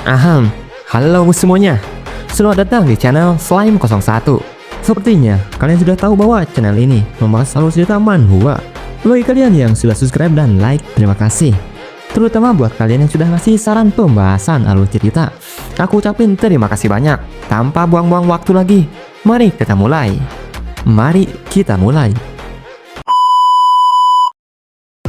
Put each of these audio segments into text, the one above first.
Aham, halo semuanya. Selamat datang di channel Slime 01. Sepertinya kalian sudah tahu bahwa channel ini membahas alur cerita manhwa. Bagi kalian yang sudah subscribe dan like, terima kasih. Terutama buat kalian yang sudah ngasih saran pembahasan alur cerita, aku ucapin terima kasih banyak. Tanpa buang-buang waktu lagi, mari kita mulai.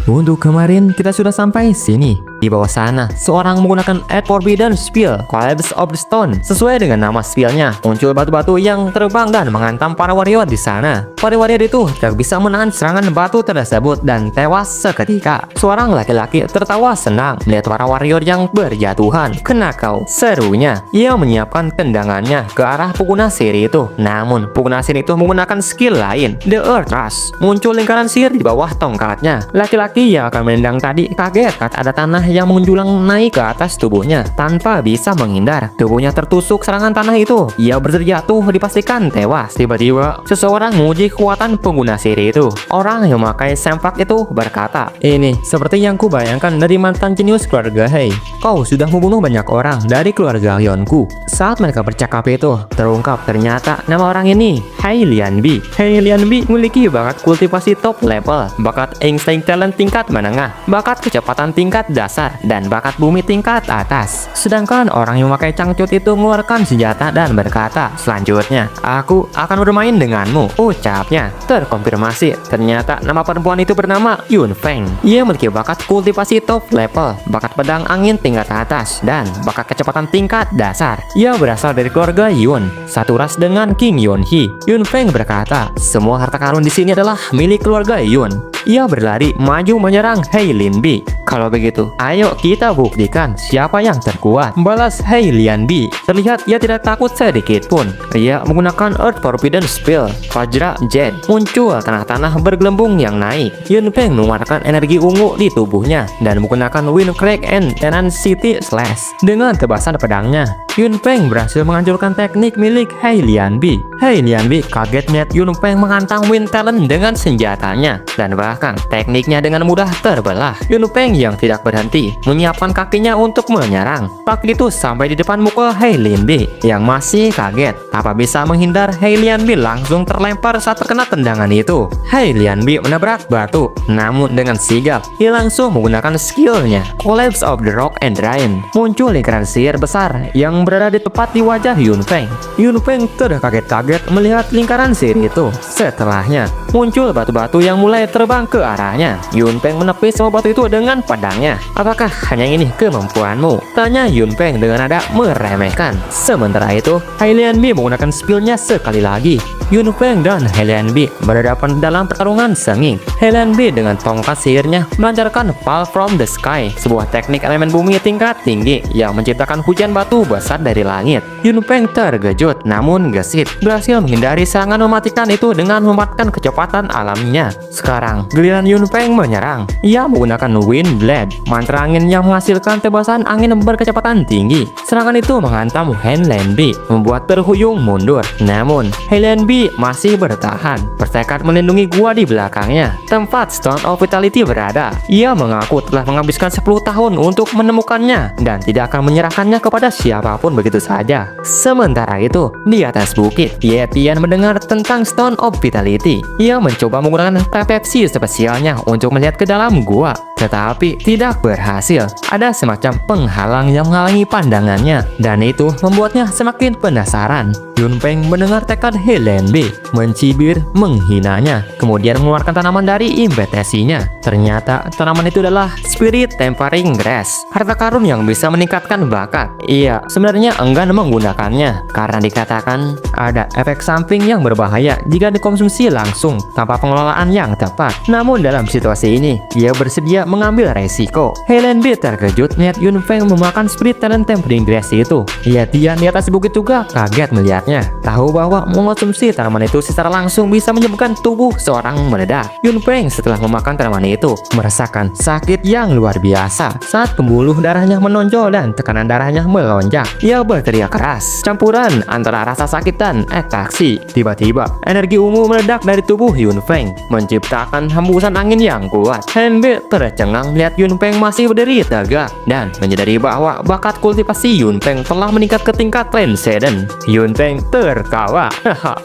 Untuk kemarin kita sudah sampai sini. Di bawah sana, seorang menggunakan Forbidden Spear, Collapse of the Stone. Sesuai dengan nama spillnya, muncul batu-batu yang terbang dan menghantam para warrior di sana. Para warrior itu tidak bisa menahan serangan batu tersebut dan tewas seketika. Seorang laki-laki tertawa senang melihat para warrior yang berjatuhan. Kena kau, serunya. Ia menyiapkan tendangannya ke arah pengguna sihir itu. Namun, pengguna sihir itu menggunakan skill lain, The Earth Rush. Muncul lingkaran sihir di bawah tongkatnya. Laki-laki yang akan menendang tadi kaget saat ada tanah yang menjulang naik ke atas tubuhnya tanpa bisa menghindar. Tubuhnya tertusuk serangan tanah itu. Ia berjatuh dipastikan tewas. Tiba-tiba seseorang menguji kekuatan pengguna sihir itu. Orang yang memakai sempak itu berkata, "Ini seperti yang kubayangkan dari mantan jenius keluarga Hei. Kau sudah membunuh banyak orang dari keluarga Hyunku." Saat mereka bercakap itu, terungkap ternyata nama orang ini Hei Lianbi. Hei Lianbi memiliki bakat kultivasi top level, bakat insting talent tingkat menengah, bakat kecepatan tingkat dasar, dan bakat bumi tingkat atas. Sedangkan orang yang memakai cangcut itu mengeluarkan senjata dan berkata, "Selanjutnya, aku akan bermain denganmu." Ucapnya terkonfirmasi. Ternyata nama perempuan itu bernama Yun Feng. Ia memiliki bakat kultivasi top level, bakat pedang angin tingkat atas, dan bakat kecepatan tingkat dasar. Ia berasal dari keluarga Yun, satu ras dengan King Yun Hee. Yun Feng berkata, "Semua harta karun di sini adalah milik keluarga Yun." Ia berlari maju menyerang Hei Lianbi. "Kalau begitu, ayo kita buktikan siapa yang terkuat," balas Hei Lianbi. Terlihat ia tidak takut sedikit pun. Ia menggunakan Earth Forbidden Spell, Vajra Jet. Muncul tanah-tanah bergelembung yang naik. Yun Feng mengeluarkan energi ungu di tubuhnya dan menggunakan Wind Crack and Tenacity Slash. Dengan tebasan pedangnya, Yun Feng berhasil menghancurkan teknik milik Hei Lianbi. Hei Lianbi kaget melihat Yun Feng menghantam Wind Talent dengan senjatanya, dan bahkan tekniknya dengan mudah terbelah. Yun Feng yang tidak berhenti menyiapkan kakinya untuk menyerang. Kaki itu sampai di depan muka Hei Lianbi yang masih kaget. Tanpa bisa menghindar, Hei Lianbi langsung terlempar saat terkena tendangan itu. Hei Lianbi menabrak batu, namun dengan sigap ia langsung menggunakan skillnya Collapse of the Rock and Drain. Muncul lingkaran sihir besar yang berada di tepat di wajah Yun Feng. Yun Feng terkaget-kaget melihat lingkaran sihir itu. Setelahnya muncul batu-batu yang mulai terbang ke arahnya. Yun Feng menepis semua batu itu dengan pedangnya. "Apakah hanya ini kemampuanmu?" tanya Yun Feng dengan nada meremehkan. Sementara itu, Hei Lianbi menggunakan spillnya sekali lagi. Yun Feng dan Hei Lianbi berhadapan dalam pertarungan sengit. Hei Lianbi dengan tongkat sihirnya melancarkan Fall from the Sky, sebuah teknik elemen bumi tingkat tinggi yang menciptakan hujan batu besar dari langit. Yun Feng terkejut namun gesit, berhasil menghindari serangan mematikan itu dengan memanfaatkan kecepatan alaminya. Sekarang giliran Yun Feng menyerang. Ia menggunakan Wind Blade, mantra angin yang menghasilkan tebasan angin berkecepatan tinggi. Serangan itu menghantam Hei Lianbi, membuat terhuyung mundur. Namun Hei Lianbi masih bertahan, bertekad melindungi gua di belakangnya, tempat Stone of Vitality berada. Ia mengaku telah menghabiskan 10 tahun untuk menemukannya dan tidak akan menyerahkannya kepada siapapun begitu saja. Sementara itu, di atas bukit, Ye Tian mendengar tentang Stone of Vitality. Ia mencoba menggunakan persepsi spesialnya untuk melihat ke dalam gua, tetapi tidak berhasil. Ada semacam penghalang yang menghalangi pandangannya, dan itu membuatnya semakin penasaran. Yun Feng mendengar tekad Hei Lianbi, mencibir, menghinanya, kemudian mengeluarkan tanaman dari impetesinya. Ternyata tanaman itu adalah Spirit Tempering Grass, harta karun yang bisa meningkatkan bakat. Ia sebenarnya enggan menggunakannya karena dikatakan ada efek samping yang berbahaya jika dikonsumsi langsung tanpa pengelolaan yang tepat. Namun dalam situasi ini, ia bersedia mengambil resiko. Hei Lianbi terkejut melihat Yun Feng memakan Spirit Talent Tempering Grass itu. Ia Tian di atas bukit juga kaget melihatnya. Tahu bahwa mengonsumsi tanaman itu secara langsung bisa menyebabkan tubuh seorang meledak. Yun Feng setelah memakan tanaman itu merasakan sakit yang luar biasa saat pembuluh darahnya menonjol dan tekanan darahnya melonjak. Ia berteriak keras, campuran antara rasa sakit dan atraksi. Tiba-tiba energi ungu meledak dari tubuh Yun Feng, menciptakan hembusan angin yang kuat. Hei Lianbi tercengang melihat Yun Feng masih masih berdiri tegak dan menyadari bahwa bakat kultivasi Yunpeng telah meningkat ke tingkat transcendent. Yunpeng tertawa,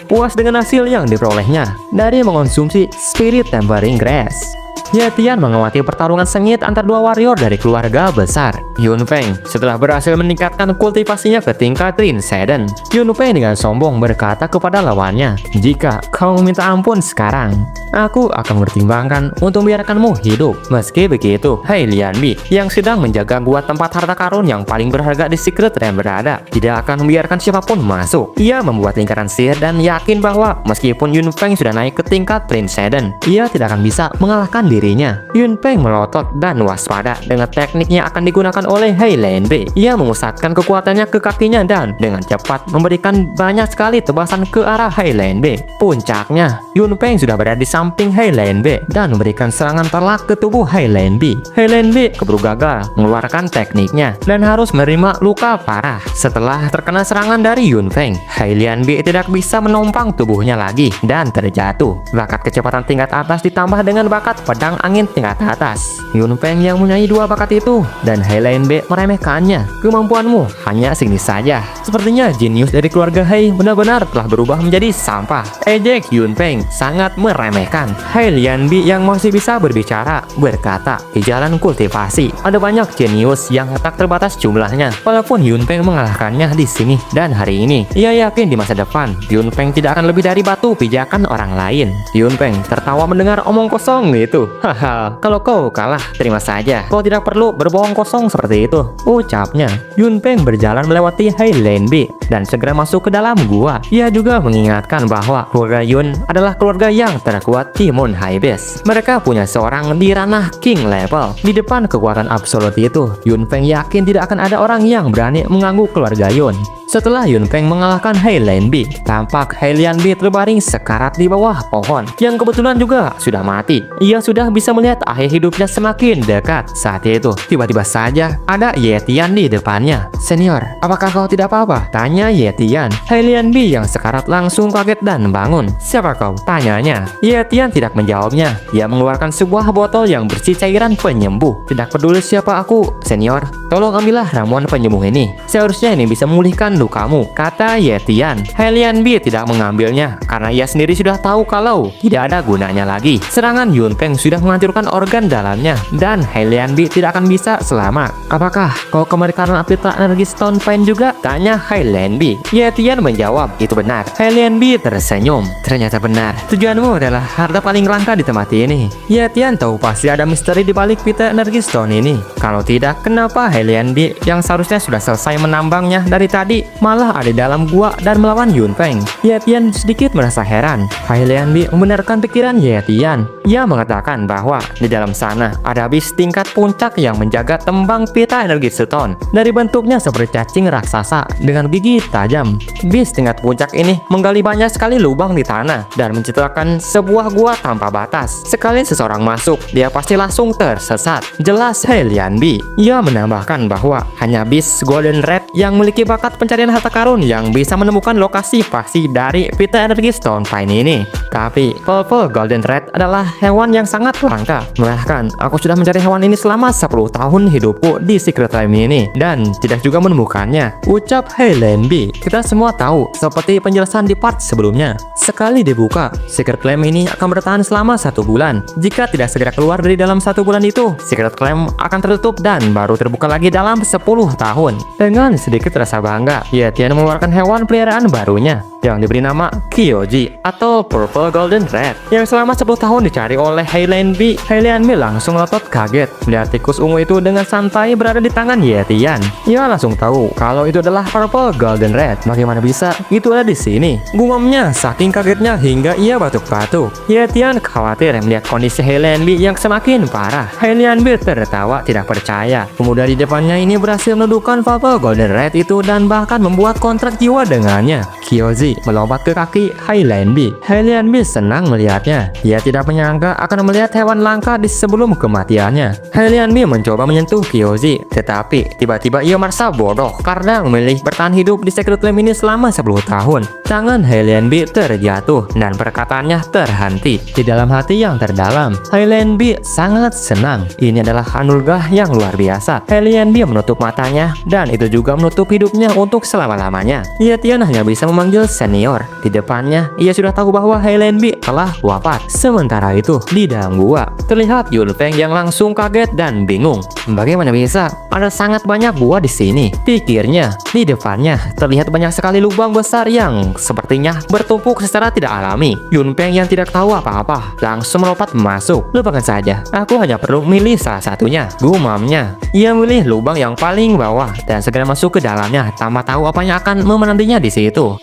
puas dengan hasil yang diperolehnya dari mengonsumsi Spirit Tempering Grass. Ye Tian mengamati pertarungan sengit antar dua warrior dari keluarga besar. Yunpeng setelah berhasil meningkatkan kultivasinya ke tingkat transcendent. Yunpeng dengan sombong berkata kepada lawannya, "Jika kau meminta ampun sekarang, aku akan mempertimbangkan untuk membiarkanmu hidup." Meski begitu, Hai Lianbi yang sedang menjaga gua tempat harta karun yang paling berharga di Secret Realm berada, tidak akan membiarkan siapapun masuk. Ia membuat lingkaran sihir dan yakin bahwa meskipun Yunpeng sudah naik ke tingkat transcendent, ia tidak akan bisa mengalahkan dirinya. Yunpeng melotot dan waspada dengan tekniknya akan digunakan oleh Hai Lianbi. Ia memusatkan kekuatannya ke kakinya dan dengan cepat memberikan banyak sekali tebasan ke arah Hai Lianbi. Puncaknya, Yunpeng sudah berada di samping Hai Lianbi dan memberikan serangan telak ke tubuh Hai Lianbi. Hai Lianbi keburu gagal mengeluarkan tekniknya dan harus menerima luka parah. Setelah terkena serangan dari Yunpeng, Hai Lianbi tidak bisa menompang tubuhnya lagi dan terjatuh. Bakat kecepatan tingkat atas ditambah dengan bakat pedang angin tingkat atas. Yunpeng yang mempunyai dua bakat itu dan Hai Lianbi meremehkannya. "Kemampuanmu hanya segini saja. Sepertinya jenius dari keluarga Hai benar-benar telah berubah menjadi sampah," ejek Yunpeng sangat meremehkan. Hai Lianbi yang masih bisa berbicara berkata, "Di jalan kultivasi ada banyak jenius yang tak terbatas jumlahnya. Walaupun Yunpeng mengalahkannya di sini dan hari ini, ia yakin di masa depan Yunpeng tidak akan lebih dari batu pijakan orang lain." Yunpeng tertawa mendengar omong kosong itu. "Haha, kalau kau kalah, terima saja. Kau tidak perlu berbohong kosong seperti itu," ucapnya. Yunpeng berjalan melewati Hai Lianbi dan segera masuk ke dalam gua. Ia juga mengingatkan bahwa keluarga Yun adalah keluarga yang terkuat di Moon High Base. Mereka punya seorang di ranah King level. Di depan kekuatan absolut itu, Yunpeng yakin tidak akan ada orang yang berani mengganggu keluarga Yun. Setelah Yunpeng mengalahkan Hai Lianbi, tampak Hai Lianbi terbaring sekarat di bawah pohon yang kebetulan juga sudah mati. Ia sudah bisa melihat akhir hidupnya semakin dekat. Saat itu, tiba-tiba saja ada Ye Tian di depannya. "Senior, apakah kau tidak apa-apa?" tanya Ye Tian. Hai Lianbi yang sekarat langsung kaget dan bangun. "Siapa kau?" tanyanya. Ye Tian tidak menjawabnya. Ia mengeluarkan sebuah botol yang berisi cairan penyembuh. "Tidak peduli siapa aku, senior. Tolong ambillah ramuan penyembuh ini. Seharusnya ini bisa memulihkan lukamu," kata Ye Tian. Hai Lianbi tidak mengambilnya karena ia sendiri sudah tahu kalau tidak ada gunanya lagi. Serangan Yunpeng sudah menghancurkan organ dalamnya dan Hai Lianbi tidak akan bisa selamat. "Apakah kau kemari karena pita energi Stone Pain juga?" tanya Hai Lianbi. Ye Tian menjawab, "Itu benar." Hai Lianbi tersenyum. "Ternyata benar. Tujuanmu adalah harta paling langka di tempat ini." Ye Tian tahu pasti ada misteri di balik pita energi Stone ini. Kalau tidak, kenapa Hai Lianbi yang seharusnya sudah selesai menambangnya dari tadi malah ada di dalam gua dan melawan Yunpeng? Ye Tian sedikit merasa heran. Hai Lianbi membenarkan pikiran Ye Tian. Ia mengatakan bahwa di dalam sana ada bis tingkat puncak yang menjaga tembang pita energi Stone. Dari bentuknya seperti cacing raksasa dengan gigi tajam. Bis tingkat puncak ini menggali banyak sekali lubang di tanah dan menciptakan sebuah gua tanpa batas. Sekali seseorang masuk, dia pasti langsung tersesat. Jelas Hai Lianbi. Ia menambahkan bahwa hanya bis Golden Red yang memiliki bakat pencarian harta karun yang bisa menemukan lokasi pasti dari pita energi Stone Pain ini. Tapi Purple Golden Red adalah hewan yang sangat langka. Bahkan aku sudah mencari hewan ini selama 10 tahun hidupku di Secret Realm ini dan tidak juga menemukannya, ucap Hai Lianbi. Kita semua tahu seperti penjelasan di part sebelumnya. Sekali dibuka, Secret Realm ini akan bertahan selama 1 bulan. Jika tidak segera keluar dari dalam 1 bulan itu, Secret Realm akan tertutup dan baru terbuka lagi dalam 10 tahun. Dengan sedikit rasa bangga, Ye Tian mengeluarkan hewan peliharaan barunya yang diberi nama Kyoji atau Purple Golden Red yang selama 10 tahun dicari oleh Hai Lianbi. Hai Lianbi langsung ngotot kaget melihat tikus ungu itu dengan santai berada di tangan Ye Tian. Ia langsung tahu kalau itu adalah Purple Golden Red. Bagaimana bisa itu ada di sini? Gumamnya saking kagetnya hingga ia batuk-batuk. Ye Tian khawatir melihat kondisi Hai Lianbi yang semakin parah. Hai Lianbi tertawa tidak percaya. Pemuda di depannya ini berhasil menuduhkan Purple Golden Red itu dan bahkan membuat kontrak jiwa dengannya. "Kyoji, melompat ke kaki Hailenbi. Hailenbi senang melihatnya. Ia tidak menyangka akan melihat hewan langka di sebelum kematiannya. Hailenbi mencoba menyentuh Kyoji, tetapi tiba-tiba ia merasa bodoh karena memilih bertahan hidup di Secret Flame ini selama 10 tahun. Tangan Hailenbi terjatuh dan perkataannya terhenti. Di dalam hati yang terdalam, Hailenbi sangat senang. Ini adalah anugerah yang luar biasa. Hailenbi menutup matanya dan itu juga menutup hidupnya untuk selama-lamanya. Ye-Tian hanya bisa memanggil senior. Di depannya, ia sudah tahu bahwa Hailenbi telah wafat. Sementara itu, di dalam gua, terlihat Yun Feng yang langsung kaget dan bingung. Bagaimana bisa? Ada sangat banyak gua di sini. Pikirnya, di depannya terlihat banyak sekali lubang besar yang sepertinya bertumpuk secara tidak alami. Yun Feng yang tidak tahu apa-apa langsung melompat masuk. Lupakan saja, aku hanya perlu milih salah satunya. Gumamnya. Ia milih lubang yang paling bawah dan segera masuk ke dalamnya tanpa tahu apa yang akan memenantinya di situ.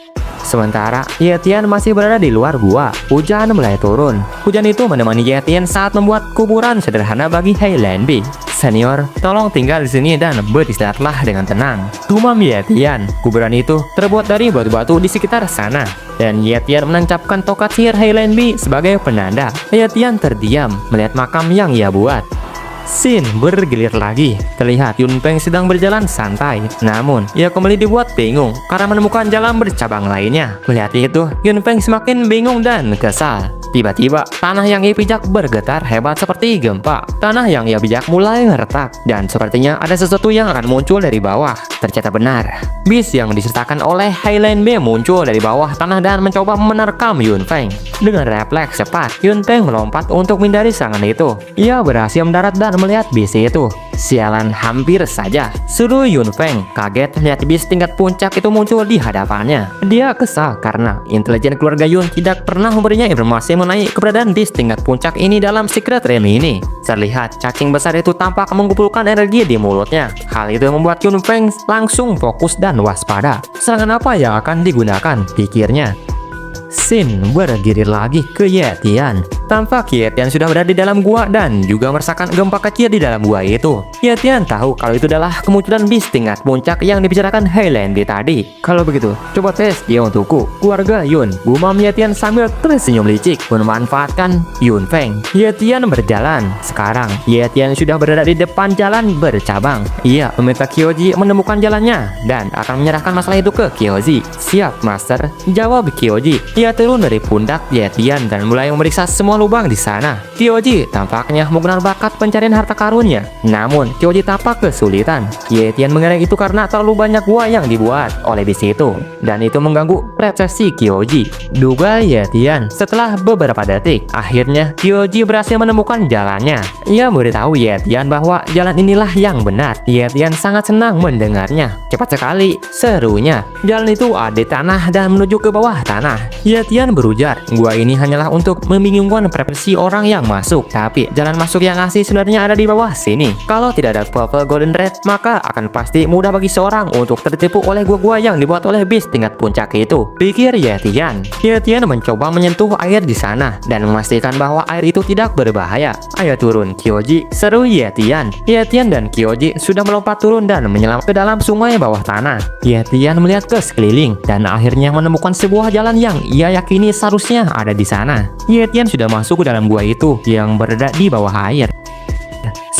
Sementara Ye-Tian masih berada di luar gua, hujan mulai turun. Hujan itu menemani Ye-Tian saat membuat kuburan sederhana bagi Hailenbi. Senior, tolong tinggal di sini dan beristirahatlah dengan tenang. Gumam Ye-Tian. Kuburan itu terbuat dari batu-batu di sekitar sana. Dan Ye-Tian menancapkan tongkat sihir Hailenbi sebagai penanda. Ye-Tian terdiam melihat makam yang ia buat. Scene bergilir lagi. Terlihat Yun Feng sedang berjalan santai. Namun, ia kembali dibuat bingung karena menemukan jalan bercabang lainnya. Melihat itu, Yun Feng semakin bingung dan kesal. Tiba-tiba, tanah yang ia pijak bergetar hebat seperti gempa. Tanah yang ia pijak mulai retak, dan sepertinya ada sesuatu yang akan muncul dari bawah. Ternyata benar. Bis yang disertakan oleh Hailenbi muncul dari bawah tanah dan mencoba menerkam Yun Feng. Dengan refleks cepat, Yun Feng melompat untuk menghindari serangan itu. Ia berhasil mendarat dan melihat bis itu. Sialan, hampir saja. Seru Yun Feng kaget melihat bis tingkat puncak itu muncul di hadapannya. Dia kesal karena intelijen keluarga Yun tidak pernah memberinya informasi mengenai keberadaan bis tingkat puncak ini dalam Secret Realm ini. Terlihat cacing besar itu tampak mengumpulkan energi di mulutnya. Hal itu membuat Yun Feng langsung fokus dan waspada. Serangan apa yang akan digunakan, pikirnya. Scene bergirir lagi ke Ye-Tian. Tampak Ye-Tian sudah berada di dalam gua dan juga merasakan gempa kecil di dalam gua itu. Ye-Tian tahu kalau itu adalah kemunculan bis tingkat puncak yang dibicarakan Hailenbi tadi. Kalau begitu, coba tes dia untukku. Keluarga Yun, gumam Ye-Tian sambil tersenyum licik memanfaatkan Yun Feng. Ye-Tian berjalan. Sekarang, Ye-Tian sudah berada di depan jalan bercabang. Ia meminta Kyoji menemukan jalannya dan akan menyerahkan masalah itu ke Kyoji. Siap, Master, jawab Kyoji. Ia turun dari pundak Ye-Tian dan mulai memeriksa semua lubang di sana. Kyoji tampaknya menggunakan bakat pencarian harta karunnya. Namun, Kyoji tampak kesulitan. Ye-Tian mengira itu karena terlalu banyak gua yang dibuat oleh bis itu. Dan itu mengganggu persepsi Kyoji. Duga Ye-Tian. Setelah beberapa detik, akhirnya Kyoji berhasil menemukan jalannya. Ia memberitahu Ye-Tian bahwa jalan inilah yang benar. Ye-Tian sangat senang mendengarnya. Cepat sekali, serunya. Jalan itu ada di tanah dan menuju ke bawah tanah. Ye-Tian berujar, gua ini hanyalah untuk membingungkan persepsi orang yang masuk. Tapi jalan masuk yang asli sebenarnya ada di bawah sini. Kalau tidak ada Purple Golden Red, maka akan pasti mudah bagi seorang untuk tertipu oleh gua-gua yang dibuat oleh bis tingkat puncak itu, pikir Ye-Tian. Ye-Tian mencoba menyentuh air di sana dan memastikan bahwa air itu tidak berbahaya. Ayo turun, Kyoji, seru Ye-Tian. Ye-Tian dan Kyoji sudah melompat turun dan menyelam ke dalam sungai bawah tanah. Ye-Tian melihat ke sekeliling dan akhirnya menemukan sebuah jalan yang ia yakini seharusnya ada di sana. Ye-Tian sudah masuk ke dalam gua itu yang berada di bawah air.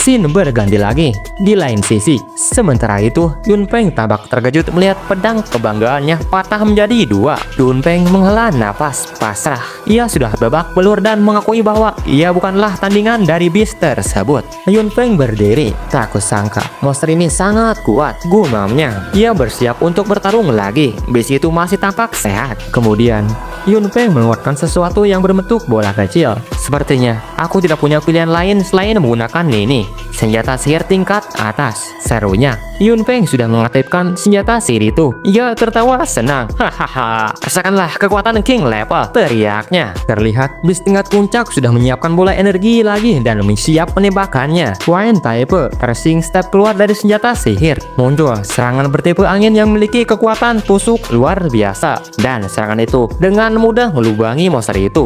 Scene berganti lagi. Di lain sisi, sementara itu, Yun Feng tampak terkejut melihat pedang kebanggaannya patah menjadi dua. Yun Feng menghela napas pasrah. Ia sudah babak belur dan mengakui bahwa ia bukanlah tandingan dari bis tersebut. Yun Feng berdiri. Tak kusangka, monster ini sangat kuat, gumamnya. Ia bersiap untuk bertarung lagi. Bis itu masih tampak sehat. Kemudian, Yun Feng mengeluarkan sesuatu yang berbentuk bola kecil. Sepertinya, aku tidak punya pilihan lain selain menggunakan ini. Senjata sihir tingkat atas, serunya. Yun Feng sudah mengaktifkan senjata sihir itu. Ia tertawa senang. Hahaha, rasakanlah kekuatan King Level, teriaknya. Terlihat bis tingkat puncak sudah menyiapkan bola energi lagi dan siap menembakkannya. Wind Type tersing step keluar dari senjata sihir. Muncul serangan bertipe angin yang memiliki kekuatan tusuk luar biasa. Dan serangan itu dengan mudah melubangi monster itu.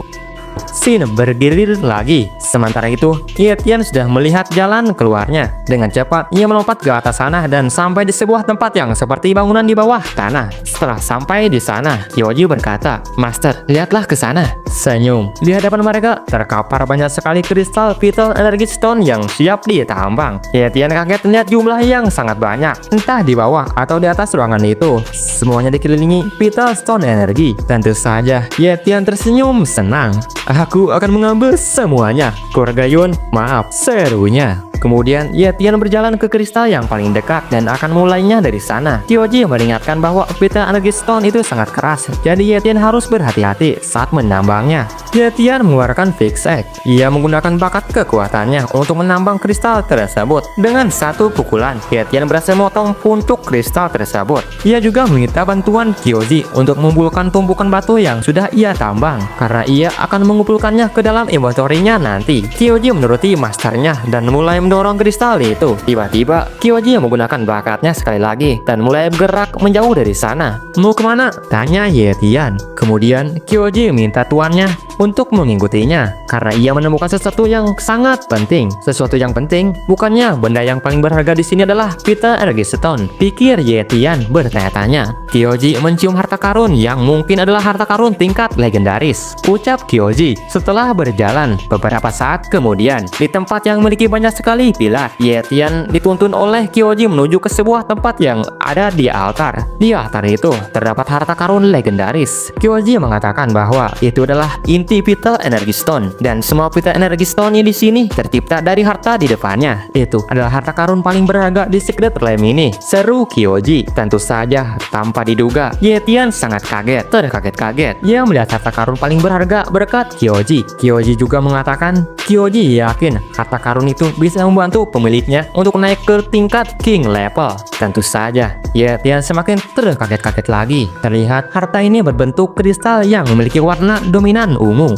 Scene bergilir lagi. Sementara itu, Ye-Tian sudah melihat jalan keluarnya. Dengan cepat, ia melompat ke atas sana dan sampai di sebuah tempat yang seperti bangunan di bawah tanah. Setelah sampai di sana, Kyoji berkata, "Master, lihatlah ke sana." Senyum. Di hadapan mereka terkapar banyak sekali kristal Vital Energy Stone yang siap ditambang. Ye-Tian kaget melihat jumlah yang sangat banyak. Entah di bawah atau di atas ruangan itu, semuanya dikelilingi Vital Stone Energy. Tentu saja, Ye-Tian tersenyum senang. "Aku akan mengambil semuanya, keluarga Yun. Maaf," serunya. Kemudian Ye-Tian berjalan ke kristal yang paling dekat dan akan mulainya dari sana. Kyoji meringatkan bahwa Vital Energy Stone itu sangat keras, jadi Ye-Tian harus berhati-hati saat menambangnya. Ye-Tian mengeluarkan Fix Egg. Ia menggunakan bakat kekuatannya untuk menambang kristal tersebut. Dengan satu pukulan, Ye-Tian berhasil memotong puntuk kristal tersebut. Ia juga meminta bantuan Kyoji untuk mengumpulkan tumpukan batu yang sudah ia tambang, karena ia akan mengumpulkannya ke dalam inventorinya nanti. Kyoji menuruti masternya dan mulai mendorong kristal itu. Tiba-tiba, Kyoji menggunakan bakatnya sekali lagi dan mulai bergerak menjauh dari sana. "Mau kemana?" tanya Ye-Tian. Kemudian, Kyoji minta tuannya untuk mengikutinya karena ia menemukan sesuatu yang sangat penting. Sesuatu yang penting, bukannya benda yang paling berharga di sini adalah Vital Energy Stone, pikir Ye-Tian bertanya-tanya. Kyoji mencium harta karun yang mungkin adalah harta karun tingkat legendaris, ucap Kyoji. Setelah berjalan beberapa saat kemudian, di tempat yang memiliki banyak sekali pilar, Ye-Tian dituntun oleh Kyoji menuju ke sebuah tempat yang ada di altar. Di altar itu terdapat harta karun legendaris. Kyoji mengatakan bahwa itu adalah inti Vital Energy Stone dan semua Vital Energy Stone di sini tercipta dari harta di depannya. Itu adalah harta karun paling berharga di Secret Realm ini, seru Kyoji. Tentu saja tanpa diduga, Ye-Tian sangat kaget, terkaget-kaget. Ia melihat harta karun paling berharga berkat Kyoji. Kyoji juga mengatakan Kyoji yakin harta karun itu bisa membantu pemiliknya untuk naik ke tingkat King level. Tentu saja, Ye-Tian semakin terkaget-kaget lagi. Terlihat harta ini berbentuk kristal yang memiliki warna dominan ungu.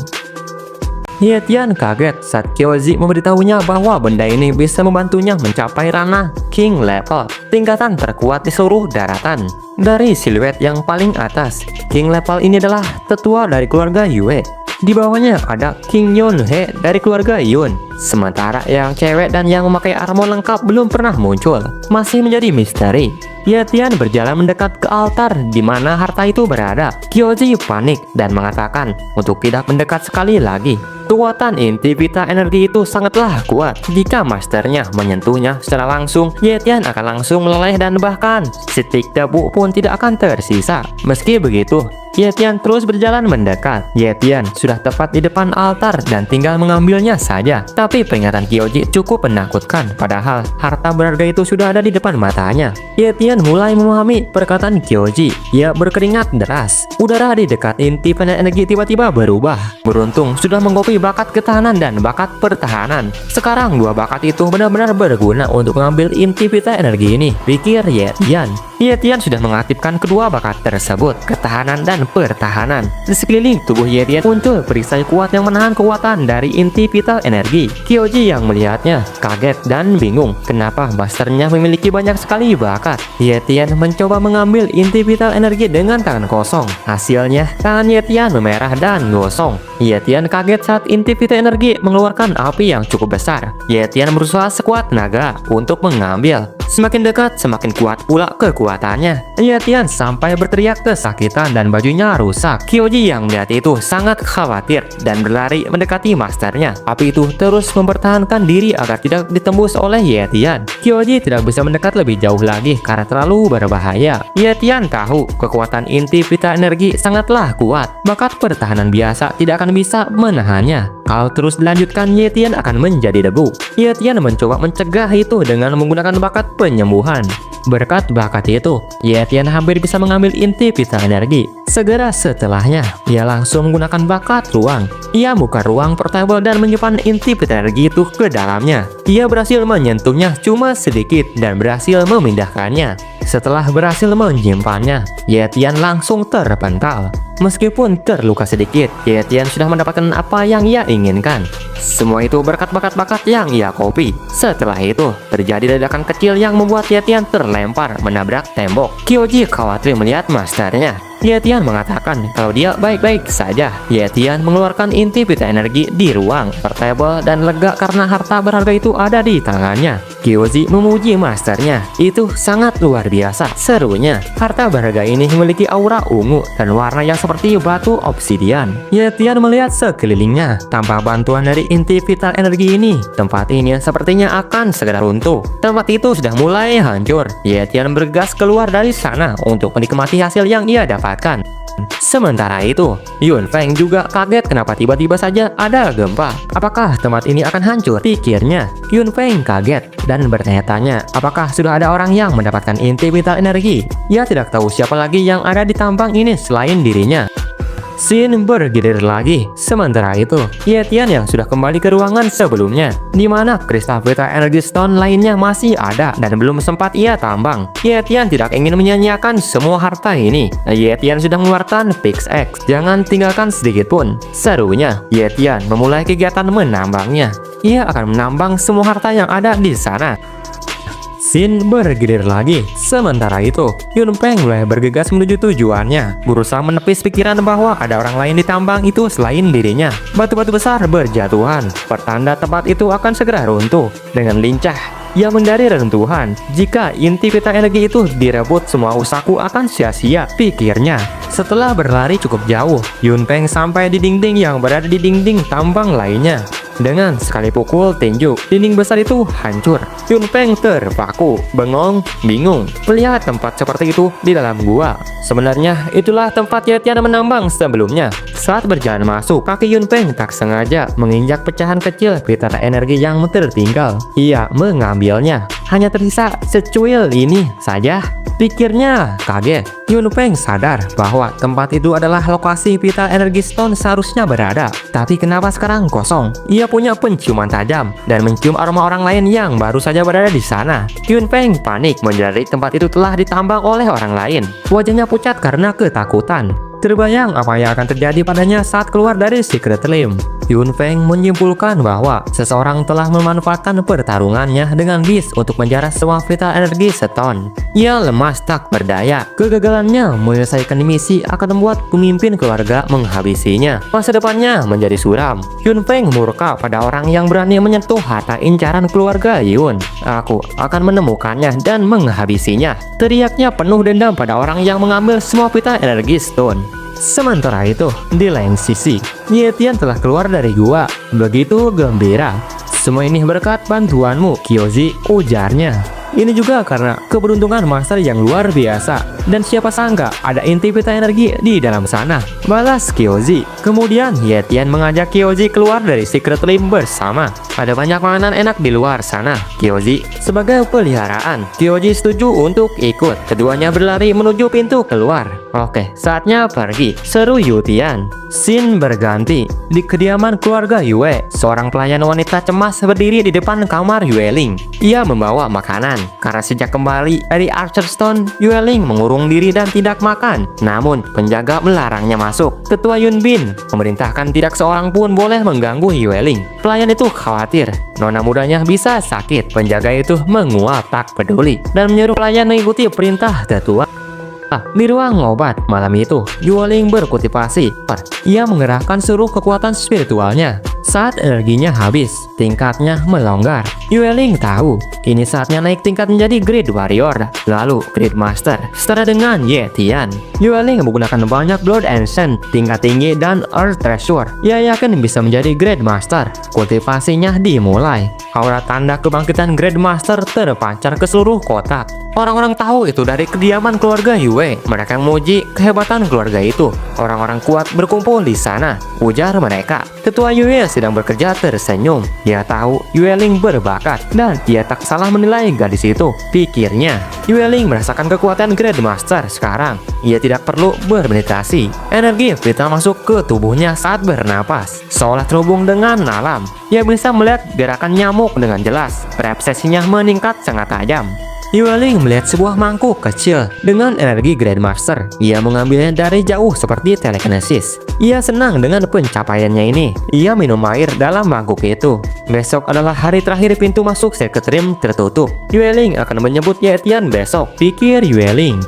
Ye-Tian kaget saat Kyoji memberitahunya bahwa benda ini bisa membantunya mencapai ranah King level, tingkatan terkuat di seluruh daratan. Dari siluet yang paling atas, King level ini adalah tetua dari keluarga Yue. Di bawahnya ada King Yun He dari keluarga Yun. Sementara yang cewek dan yang memakai armor lengkap belum pernah muncul, masih menjadi misteri. Ye-Tian berjalan mendekat ke altar di mana harta itu berada. Kyoji panik dan mengatakan untuk tidak mendekat sekali lagi. Kekuatan inti Vital Energy itu sangatlah kuat. Jika masternya menyentuhnya secara langsung, Ye-Tian akan langsung meleleh dan bahkan setitik debu pun tidak akan tersisa. Meski begitu, Ye-Tian terus berjalan mendekat. Ye-Tian sudah tepat di depan altar dan tinggal mengambilnya saja. Tapi peringatan Kyoji cukup menakutkan, padahal harta berharga itu sudah ada di depan matanya. Ye-Tian mulai memahami perkataan Kyoji. Ia berkeringat deras. Udara di dekat inti Vital Energy tiba-tiba berubah. Beruntung sudah mengkopi bakat ketahanan dan bakat pertahanan. Sekarang dua bakat itu benar-benar berguna untuk mengambil inti Vital Energy ini, pikir Ye-Tian. Ye-Tian sudah mengaktifkan kedua bakat tersebut, ketahanan dan pertahanan. Di sekeliling tubuh Ye-Tian muncul perisai kuat yang menahan kekuatan dari inti Vital Energy. Kyoji yang melihatnya kaget dan bingung kenapa masternya memiliki banyak sekali bakat. Ye-Tian mencoba mengambil inti Vital Energy dengan tangan kosong. Hasilnya, tangan Ye-Tian memerah dan gosong. Ye-Tian kaget saat inti Vital Energy mengeluarkan api yang cukup besar. Ye-Tian berusaha sekuat tenaga untuk mengambil. Semakin dekat, semakin kuat pula kekuatannya. Ye-Tian sampai berteriak kesakitan dan bajunya rusak. Kyoji yang melihat itu sangat khawatir dan berlari mendekati masternya. Api itu terus mempertahankan diri agar tidak ditembus oleh Ye-Tian. Kyoji tidak bisa mendekat lebih jauh lagi karena terlalu berbahaya. Ye-Tian tahu kekuatan inti Vital Energy sangatlah kuat. Bakat pertahanan biasa tidak akan bisa menahannya. Kalau terus dilanjutkan, Ye-Tian akan menjadi debu. Ye-Tian mencoba mencegah itu dengan menggunakan bakat penyembuhan. Berkat bakat itu, Ye-Tian hampir bisa mengambil inti Vital Energy. Segera setelahnya, ia langsung menggunakan bakat ruang. Ia buka ruang portable dan menyimpan inti Vital Energy itu ke dalamnya. Ia berhasil menyentuhnya cuma sedikit dan berhasil memindahkannya. Setelah berhasil menyimpannya, Ye-Tian langsung terpental. Meskipun terluka sedikit, Ye-Tian sudah mendapatkan apa yang ia inginkan. Semua itu berkat bakat-bakat yang ia copy. Setelah itu, terjadi ledakan kecil yang membuat Ye-Tian terlempar menabrak tembok. Kyoji khawatir melihat masternya. Ye Tian mengatakan kalau dia baik-baik saja. Ye Tian mengeluarkan inti pita energi di ruang portable dan lega karena harta berharga itu ada di tangannya. Kyoji memuji masternya. Itu sangat luar biasa. Serunya, harta berharga ini memiliki aura ungu dan warna yang seperti batu obsidian. Ye Tian melihat sekelilingnya. Tanpa bantuan dari inti vital energi ini, tempat ini sepertinya akan segera runtuh. Tempat itu sudah mulai hancur. Ye Tian bergegas keluar dari sana untuk menikmati hasil yang ia dapatkan. Sementara itu, Yun Feng juga kaget kenapa tiba-tiba saja ada gempa. Apakah tempat ini akan hancur? Pikirnya. Yun Feng kaget dan bertanya-tanya apakah sudah ada orang yang mendapatkan inti vital energi. Ia tidak tahu siapa lagi yang ada di tambang ini selain dirinya. Scene bergilir lagi. Sementara itu, Ye Tian yang sudah kembali ke ruangan sebelumnya, di mana kristal Vita Energy Stone lainnya masih ada dan belum sempat ia tambang. Ye Tian tidak ingin menyia-nyiakan semua harta ini. Ye Tian sudah mengeluarkan pickaxe. Jangan tinggalkan sedikit pun. Serunya, Ye Tian memulai kegiatan menambangnya. Ia akan menambang semua harta yang ada di sana. Scene bergilir lagi. Sementara itu, Yun Feng mulai bergegas menuju tujuannya, berusaha menepis pikiran bahwa ada orang lain di tambang itu selain dirinya. Batu-batu besar berjatuhan, pertanda tempat itu akan segera runtuh. Dengan lincah, ia menghindari reruntuhan. Jika inti pita energi itu direbut, semua usahaku akan sia-sia, pikirnya. Setelah berlari cukup jauh, Yun Feng sampai di dinding yang berada di dinding tambang lainnya. Dengan sekali pukul tinju, dinding besar itu hancur. Yun Feng terpaku, bengong, bingung melihat tempat seperti itu di dalam gua. Sebenarnya itulah tempat Ye Tian menambang sebelumnya. Saat berjalan masuk, kaki Yun Feng tak sengaja menginjak pecahan kecil pita energi yang tertinggal. Ia mengambilnya. Hanya tersisa secuil ini saja. Pikirnya kaget. Yun Feng sadar bahwa tempat itu adalah lokasi vital energy stone seharusnya berada. Tapi kenapa sekarang kosong? Ia punya penciuman tajam dan mencium aroma orang lain yang baru saja berada di sana. Yun Feng panik menyadari tempat itu telah ditambang oleh orang lain. Wajahnya pucat karena ketakutan. Terbayang apa yang akan terjadi padanya saat keluar dari Secret Limb. Yun Feng menyimpulkan bahwa seseorang telah memanfaatkan pertarungannya dengan Beast untuk menjara semua vital energi stone. Ia lemas tak berdaya. Kegagalannya menyelesaikan misi akan membuat pemimpin keluarga menghabisinya. Masa depannya menjadi suram. Yun Feng murka pada orang yang berani menyentuh harta incaran keluarga Yun. Aku akan menemukannya dan menghabisinya. Teriaknya penuh dendam pada orang yang mengambil semua vital energi stone. Sementara itu, di lain sisi, Ye Tian telah keluar dari gua. Begitu gembira. Semua ini berkat bantuanmu, Kyoji, ujarnya. Ini juga karena keberuntungan master yang luar biasa. Dan siapa sangka ada inti pita energi di dalam sana, balas Kyoji. Kemudian Ye Tian mengajak Kyoji keluar dari Secret Limb bersama. Ada banyak makanan enak di luar sana, Kyoji. Sebagai peliharaan, Kyoji setuju untuk ikut. Keduanya berlari menuju pintu keluar. Oke, saatnya pergi, seru Yu Tian. Scene berganti. Di kediaman keluarga Yue, seorang pelayan wanita cemas berdiri di depan kamar Yueling. Ia membawa makanan. Karena sejak kembali dari Archer Stone, Yueling mengurung diri dan tidak makan. Namun, penjaga melarangnya masuk. Ketua Yun Bin memerintahkan tidak seorang pun boleh mengganggu Yueling. Pelayan itu khawatir nona mudanya bisa sakit. Penjaga itu menguap tak peduli dan menyuruh pelayan mengikuti perintah tetua. Di ruang obat malam itu, Yueling berkultivasi. Ia mengerahkan seluruh kekuatan spiritualnya. Saat energinya habis, tingkatnya melonggar. Yueling tahu ini saatnya naik tingkat menjadi Great Warrior, lalu Great Master, setara dengan Ye Tian. Yueling menggunakan banyak Blood Ancient, tingkat tinggi, dan Earth Treasure. Ia yakin bisa menjadi Great Master. Kultivasinya dimulai. Aura tanda kebangkitan Great Master terpancar ke seluruh kotak. Orang-orang tahu itu dari kediaman keluarga Yue. Mereka memuji kehebatan keluarga itu. Orang-orang kuat berkumpul di sana, ujar mereka. Ketua Yue sedang bekerja tersenyum. Dia tahu Yueling berbakat dan dia tak salah menilai gadis itu. Pikirnya, Yueling merasakan kekuatan Great Master sekarang. Ia tidak perlu bermeditasi. Energi vital masuk ke tubuhnya saat bernapas, seolah terhubung dengan alam. Ia bisa melihat gerakan nyamuk dengan jelas. Persepsinya meningkat sangat tajam. Yueling melihat sebuah mangkuk kecil dengan energi Great Master. Ia mengambilnya dari jauh seperti telekinesis. Ia senang dengan pencapaiannya ini. Ia minum air dalam mangkuk itu. Besok adalah hari terakhir pintu masuk Secret Rim tertutup. Yueling akan menyebut Ye Tian besok, pikir Yueling.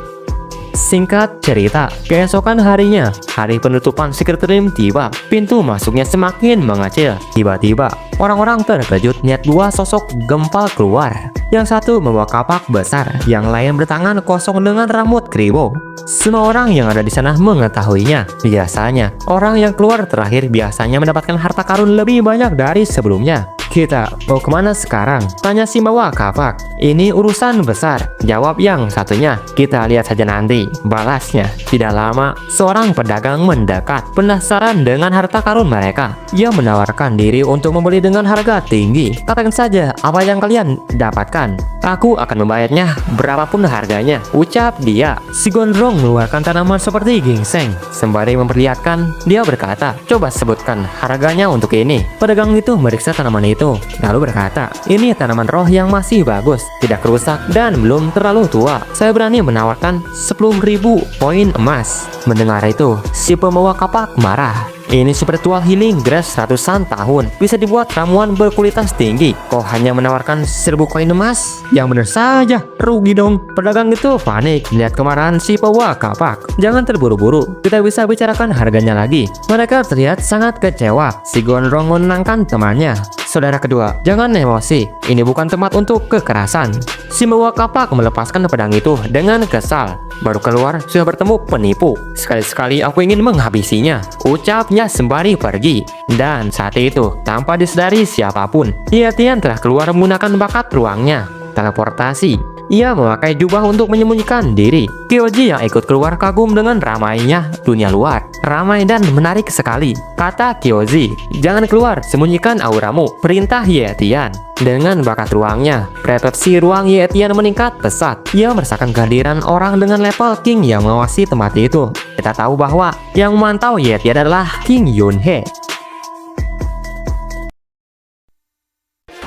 Singkat cerita, keesokan harinya, hari penutupan Secret Room tiba. Pintu masuknya semakin mengecil. Tiba-tiba, orang-orang terkejut lihat dua sosok gempal keluar. Yang satu membawa kapak besar, yang lain bertangan kosong dengan rambut kribo. Semua orang yang ada di sana mengetahuinya. Biasanya, orang yang keluar terakhir biasanya mendapatkan harta karun lebih banyak dari sebelumnya. Kita mau kemana sekarang? Tanya si bawa kapak. Ini urusan besar. Jawab yang satunya. Kita lihat saja nanti. Balasnya. Tidak lama, seorang pedagang mendekat. Penasaran dengan harta karun mereka. Ia menawarkan diri untuk membeli dengan harga tinggi. Katakan saja apa yang kalian dapatkan. Aku akan membayarnya berapapun harganya. Ucap dia. Si gondrong mengeluarkan tanaman seperti ginseng. Sembari memperlihatkan, dia berkata, coba sebutkan harganya untuk ini. Pedagang itu meriksa tanaman itu. Lalu berkata, ini tanaman roh yang masih bagus, tidak rusak dan belum terlalu tua. Saya berani menawarkan 10.000 poin emas. Mendengar itu, si pembawa kapak marah. Ini spiritual healing grass ratusan tahun, bisa dibuat ramuan berkualitas tinggi. Kok hanya menawarkan 1000 koin emas? Yang benar saja, rugi dong. Pedagang itu panik lihat kemarahan si pembawa kapak. Jangan terburu-buru, kita bisa bicarakan harganya lagi. Mereka terlihat sangat kecewa. Si gondrong menenangkan temannya. Saudara kedua, jangan emosi. Ini bukan tempat untuk kekerasan. Si pembawa kapak melepaskan pedang itu dengan kesal. Baru keluar, sudah bertemu penipu. Sekali-sekali aku ingin menghabisinya, ucapnya sembari pergi. Dan saat itu, tanpa disadari siapapun, Yetian telah keluar menggunakan bakat ruangnya, teleportasi. Ia memakai jubah untuk menyembunyikan diri. Kyoji yang ikut keluar kagum dengan ramainya dunia luar. Ramai dan menarik sekali, kata Kyoji. Jangan keluar, sembunyikan auramu, perintah Yetian. Dengan bakat ruangnya, persepsi ruang Yetian meningkat pesat. Ia merasakan kehadiran orang dengan level King yang mengawasi tempat itu. Kita tahu bahwa yang memantau Yetian adalah King Yunhe.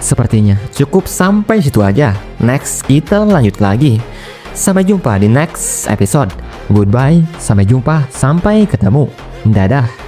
Sepertinya cukup sampai situ aja. Next, kita lanjut lagi. Sampai jumpa di next episode. Goodbye, sampai jumpa, sampai ketemu. Dadah.